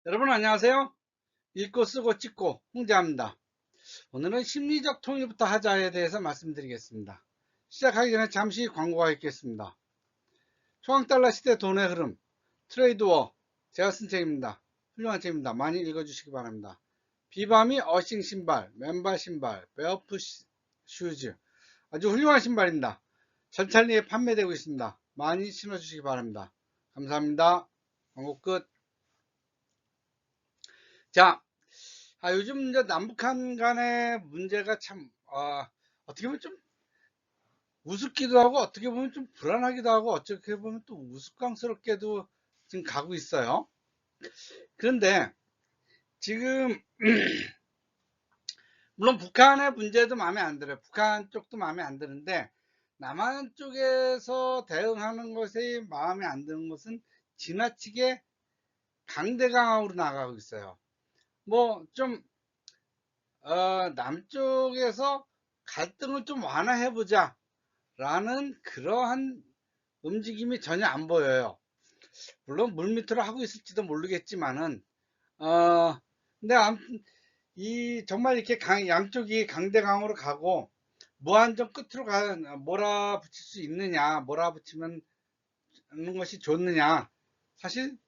여러분 안녕하세요. 읽고 쓰고 찍고 홍자입니다. 오늘은 심리적 통일부터 하자에 대해서 말씀드리겠습니다. 시작하기 전에 잠시 광고가 있겠습니다. 초강달러 시대 돈의 흐름 트레이드워, 제가 쓴 책입니다. 훌륭한 책입니다. 많이 읽어주시기 바랍니다. 비바미 어싱 신발, 맨발 신발, 베어풋 슈즈, 아주 훌륭한 신발입니다. 전찰리에 판매되고 있습니다. 많이 신어주시기 바랍니다. 감사합니다. 광고 끝. 자, 요즘 이제 남북한 간의 문제가 참, 어떻게 보면 좀 우습기도 하고, 어떻게 보면 좀 불안하기도 하고, 어떻게 보면 또 우스꽝스럽게도 지금 가고 있어요. 그런데 지금, 물론 북한의 문제도 마음에 안 들어요. 북한 쪽도 마음에 안 드는데, 남한 쪽에서 대응하는 것이 마음에 안 드는 것은 지나치게 강대강으로 나가고 있어요. 뭐, 좀, 남쪽에서 갈등을 좀 완화해보자. 라는 그러한 움직임이 전혀 안 보여요. 물론 물밑으로 하고 있을지도 모르겠지만은, 어, 근데 아무튼, 정말 이렇게 양쪽이 강대강으로 가고, 무한정 끝으로 몰아붙일 수 있느냐, 몰아붙이면 하는 것이 좋느냐, 사실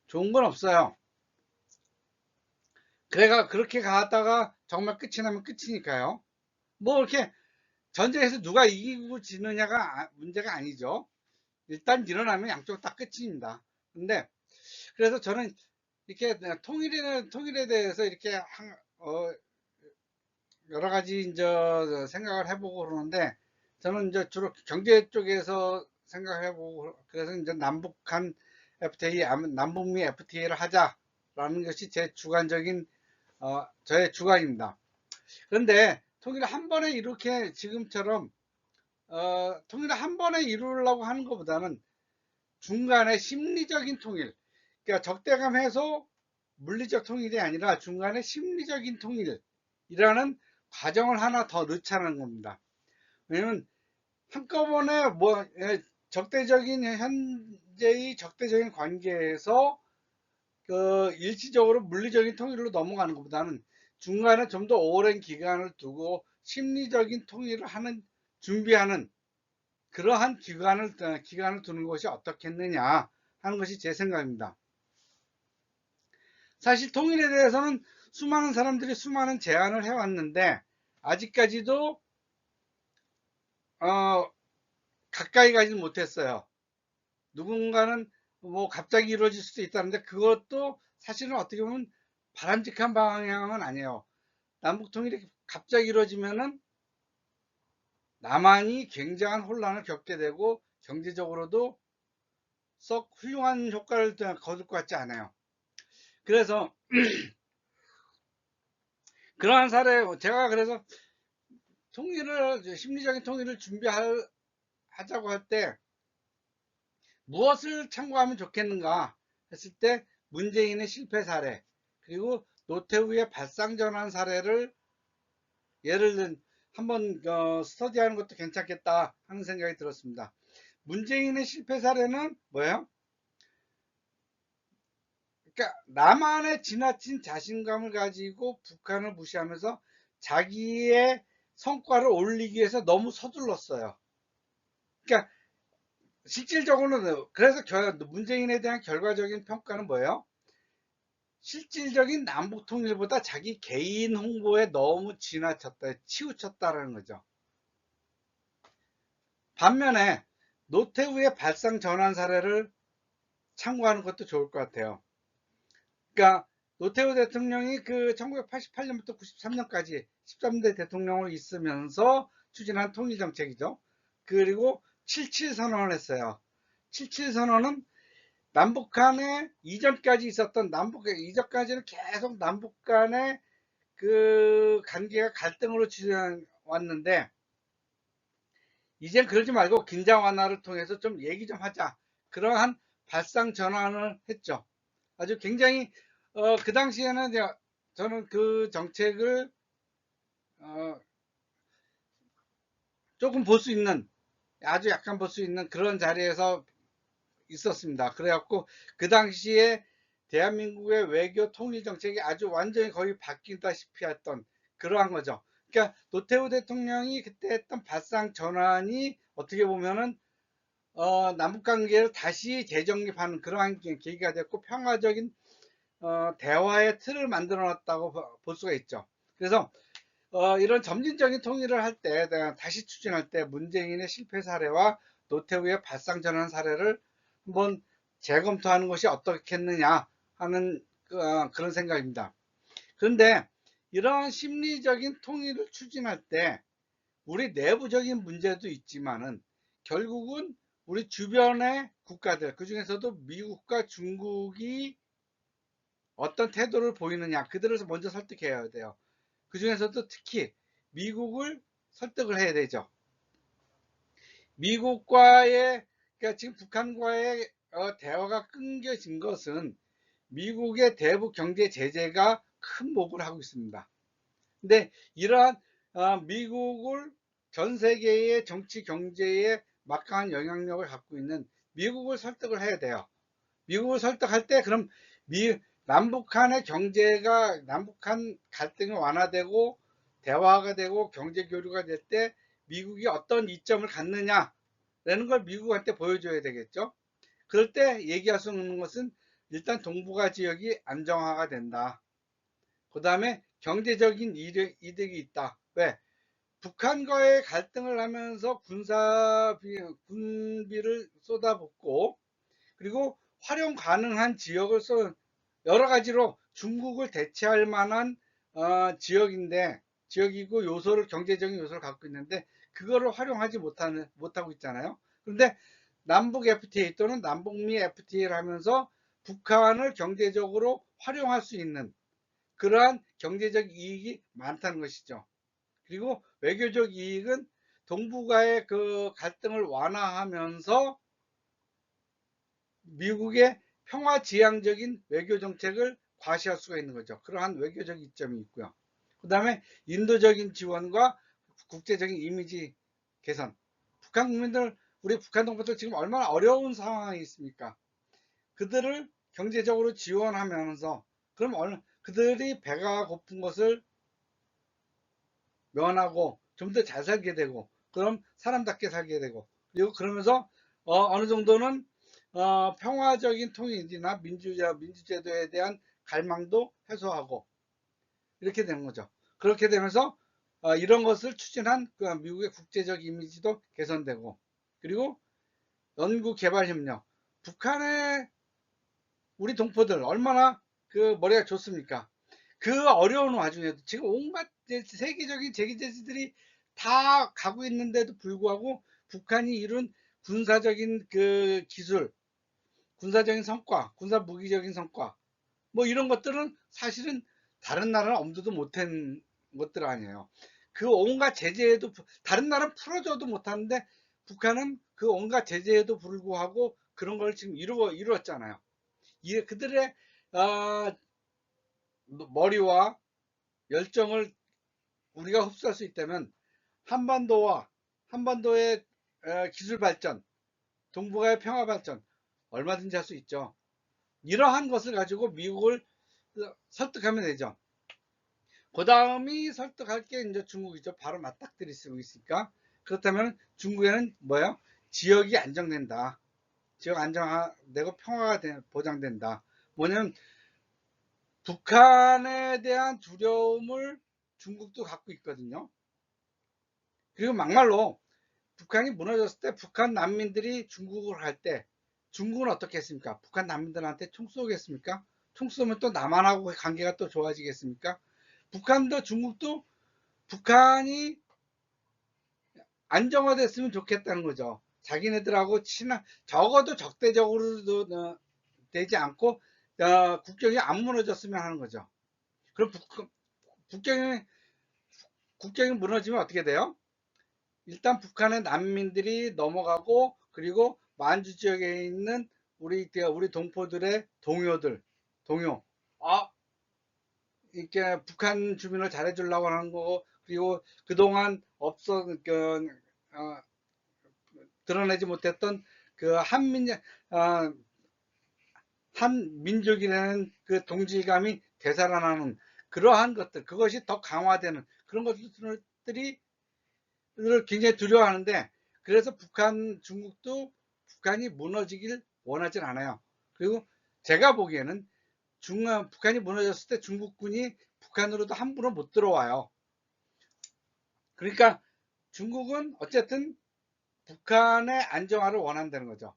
좋은 건 없어요. 그렇게 가다가 정말 끝이 나면 끝이니까요. 뭐 이렇게 전쟁에서 누가 이기고 지느냐가 문제가 아니죠. 일단 일어나면 양쪽 다 끝입니다. 근데 그래서 저는 이렇게 통일에 대해서 이렇게 여러 가지 이제 생각을 해보고 그러는데 저는 이제 주로 경제 쪽에서 생각해보고 그래서 이제 남북한 FTA, 남북미 FTA를 하자라는 것이 제 주관적인 저의 주관입니다. 그런데 통일을 한 번에 이렇게 지금처럼 통일을 한 번에 이루려고 하는 것보다는 중간에 심리적인 통일, 그러니까 적대감 해소, 물리적 통일이 아니라 중간에 심리적인 통일이라는 과정을 하나 더 넣자는 겁니다. 왜냐면 한꺼번에 적대적인 현재의 적대적인 관계에서 일시적으로 물리적인 통일로 넘어가는 것보다는 중간에 좀 더 오랜 기간을 두고 심리적인 통일을 준비하는 그러한 기간을 두는 것이 어떻겠느냐 하는 것이 제 생각입니다. 사실 통일에 대해서는 수많은 사람들이 수많은 제안을 해왔는데 아직까지도 가까이 가지는 못했어요. 누군가는 뭐 갑자기 이루어질 수도 있다는데 그것도 사실은 어떻게 보면 바람직한 방향은 아니에요. 남북 통일이 갑자기 이루어지면은 남한이 굉장한 혼란을 겪게 되고 경제적으로도 썩 훌륭한 효과를 거둘 것 같지 않아요. 그래서 그러한 사례, 제가 그래서 심리적인 통일을 준비하자고 할 때 무엇을 참고하면 좋겠는가 했을 때 문재인의 실패 사례, 그리고 노태우의 발상전환 사례를 예를 든 한번 스터디하는 것도 괜찮겠다 하는 생각이 들었습니다. 문재인의 실패 사례는 뭐예요? 그러니까 남한의 지나친 자신감을 가지고 북한을 무시하면서 자기의 성과를 올리기 위해서 너무 서둘렀어요. 그러니까 실질적으로는 그래서 문재인에 대한 결과적인 평가는 뭐예요? 실질적인 남북 통일보다 자기 개인 홍보에 너무 치우쳤다라는 거죠. 반면에 노태우의 발상 전환 사례를 참고하는 것도 좋을 것 같아요. 그러니까 노태우 대통령이 그 1988년부터 93년까지 13대 대통령으로 있으면서 추진한 통일 정책이죠. 그리고 77 선언을 했어요. 77 선언은 남북 간에 이전까지는 계속 남북 간의 그 관계가 갈등으로 왔는데 이젠 그러지 말고 긴장 완화를 통해서 좀 얘기 좀 하자. 그러한 발상 전환을 했죠. 아주 굉장히 그 당시에는 저는 그 정책을 어, 조금 볼 수 있는 아주 약간 볼 수 있는 그런 자리에서 있었습니다. 그래갖고 그 당시에 대한민국의 외교 통일 정책이 아주 완전히 거의 바뀐다시피 했던 그러한 거죠. 그러니까 노태우 대통령이 그때 했던 발상 전환이 어떻게 보면은 남북 관계를 다시 재정립하는 그러한 계기가 됐고 평화적인 대화의 틀을 만들어 놨다고 볼 수가 있죠. 그래서 이런 점진적인 통일을 할 때, 다시 추진할 때 문재인의 실패 사례와 노태우의 발상 전환 사례를 한번 재검토하는 것이 어떻겠느냐 하는 그런 생각입니다. 그런데 이러한 심리적인 통일을 추진할 때 우리 내부적인 문제도 있지만은 결국은 우리 주변의 국가들, 그 중에서도 미국과 중국이 어떤 태도를 보이느냐, 그들을 먼저 설득해야 돼요. 그 중에서도 특히 미국을 설득을 해야 되죠. 미국과의, 그러니까 지금 북한과의 대화가 끊겨진 것은 미국의 대북 경제 제재가 큰 목을 하고 있습니다. 근데 이러한 미국을 전 세계의 정치 경제에 막강한 영향력을 갖고 있는 미국을 설득을 해야 돼요. 미국을 설득할 때 그럼 남북한의 경제가 남북한 갈등이 완화되고 대화가 되고 경제 교류가 될 때 미국이 어떤 이점을 갖느냐라는 걸 미국한테 보여줘야 되겠죠. 그럴 때 얘기할 수 있는 것은 일단 동북아 지역이 안정화가 된다. 그 다음에 경제적인 이득이 있다. 왜? 북한과의 갈등을 하면서 군비를 쏟아붓고 그리고 활용 가능한 지역을 여러 가지로 중국을 대체할 만한 지역이고 경제적인 요소를 갖고 있는데 그거를 활용하지 못하고 있잖아요. 그런데 남북 FTA 또는 남북미 FTA를 하면서 북한을 경제적으로 활용할 수 있는 그러한 경제적 이익이 많다는 것이죠. 그리고 외교적 이익은 동북아의 그 갈등을 완화하면서 미국의 평화지향적인 외교 정책을 과시할 수가 있는 거죠. 그러한 외교적 이점이 있고요. 그 다음에 인도적인 지원과 국제적인 이미지 개선. 북한 국민들, 우리 북한 동포들 지금 얼마나 어려운 상황에 있습니까? 그들을 경제적으로 지원하면서 그럼 그들이 배가 고픈 것을 면하고 좀 더 잘 살게 되고 그럼 사람답게 살게 되고 그리고 그러면서 어느 정도는 평화적인 통일이나 민주제도에 대한 갈망도 해소하고 이렇게 되는 거죠. 그렇게 되면서 이런 것을 추진한 그 미국의 국제적 이미지도 개선되고 그리고 연구개발협력 북한의 우리 동포들 얼마나 그 머리가 좋습니까? 그 어려운 와중에도 지금 온갖 세계적인 제기제들이 다 가고 있는데도 불구하고 북한이 이룬 군사적인 그 기술, 군사적인 성과, 군사 무기적인 성과, 뭐 이런 것들은 사실은 다른 나라는 엄두도 못한 것들 아니에요. 그 온갖 제재에도 다른 나라는 풀어줘도 못하는데 북한은 그 온갖 제재에도 불구하고 그런 걸 지금 이루었잖아요. 그들의 머리와 열정을 우리가 흡수할 수 있다면 한반도의 기술 발전, 동북아의 평화 발전 얼마든지 할 수 있죠. 이러한 것을 가지고 미국을 설득하면 되죠. 그 다음이 설득할 게 이제 중국이죠. 바로 맞닥뜨릴 수 있으니까. 그렇다면 중국에는 뭐예요? 지역이 안정된다. 지역 안정되고 평화가 보장된다. 뭐냐면 북한에 대한 두려움을 중국도 갖고 있거든요. 그리고 막말로 북한이 무너졌을 때 북한 난민들이 중국으로 갈 때 중국은 어떻게 했습니까? 북한 난민들한테 총 쏘겠습니까? 총 쏘면 또 남한하고 관계가 또 좋아지겠습니까? 북한도 중국도 북한이 안정화됐으면 좋겠다는 거죠. 자기네들하고 적어도 적대적으로도 되지 않고 국경이 안 무너졌으면 하는 거죠. 그럼 국경이 국경이 무너지면 어떻게 돼요? 일단 북한의 난민들이 넘어가고 그리고 만주 지역에 있는 우리 동포들의 동요 이렇게 북한 주민을 잘해주려고 하는 거고 그리고 그동안 드러내지 못했던 그 한 민족이라는 그 동질감이 되살아나는 그러한 것들, 그것이 더 강화되는 그런 것들이 굉장히 두려워하는데, 그래서 중국도 북한이 무너지길 원하진 않아요. 그리고 제가 보기에는 북한이 무너졌을 때 중국군이 북한으로도 함부로 못 들어와요. 그러니까 중국은 어쨌든 북한의 안정화를 원한다는 거죠.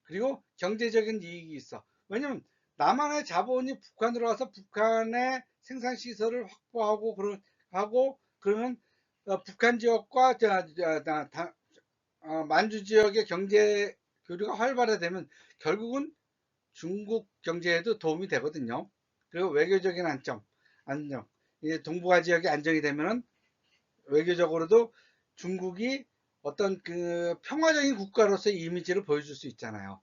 그리고 경제적인 이익이 있어. 왜냐면 남한의 자본이 북한으로 와서 북한의 생산시설을 확보하고 그러면 북한 지역과 만주 지역의 경제 교류가 활발화되면 결국은 중국 경제에도 도움이 되거든요. 그리고 외교적인 안정, 이제 동북아 지역이 안정이 되면은 외교적으로도 중국이 어떤 그 평화적인 국가로서의 이미지를 보여줄 수 있잖아요.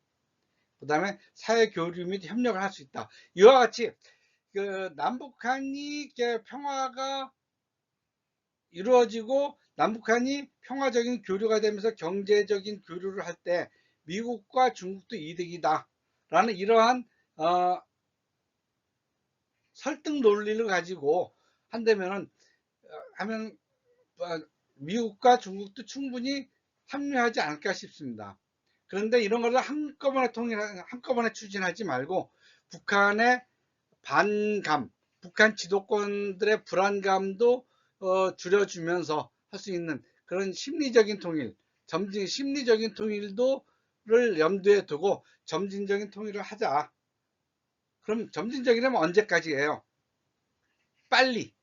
그 다음에 사회 교류 및 협력을 할 수 있다. 이와 같이 그 남북한이 평화가 이루어지고 남북한이 평화적인 교류가 되면서 경제적인 교류를 할 때 미국과 중국도 이득이다 라는 이러한 설득 논리를 가지고 한다면은 하면 미국과 중국도 충분히 합류하지 않을까 싶습니다. 그런데 이런 것을 한꺼번에 추진하지 말고 북한의 반감, 북한 지도권들의 불안감도 줄여주면서 할 수 있는 그런 심리적인 통일, 심리적인 통일도를 염두에 두고 점진적인 통일을 하자. 그럼 점진적이라면 언제까지예요? 빨리,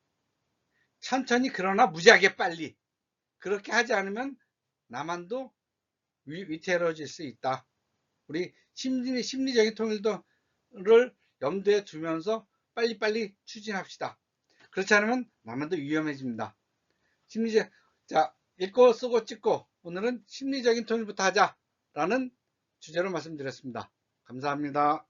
천천히, 그러나 무지하게 빨리. 그렇게 하지 않으면 남한도 위태로워질 수 있다. 우리 심리적인 통일도를 염두에 두면서 빨리빨리 추진합시다. 그렇지 않으면 남한도 위험해집니다. 자, 읽고 쓰고 찍고 오늘은 심리적인 통일부터 하자라는 주제로 말씀드렸습니다. 감사합니다.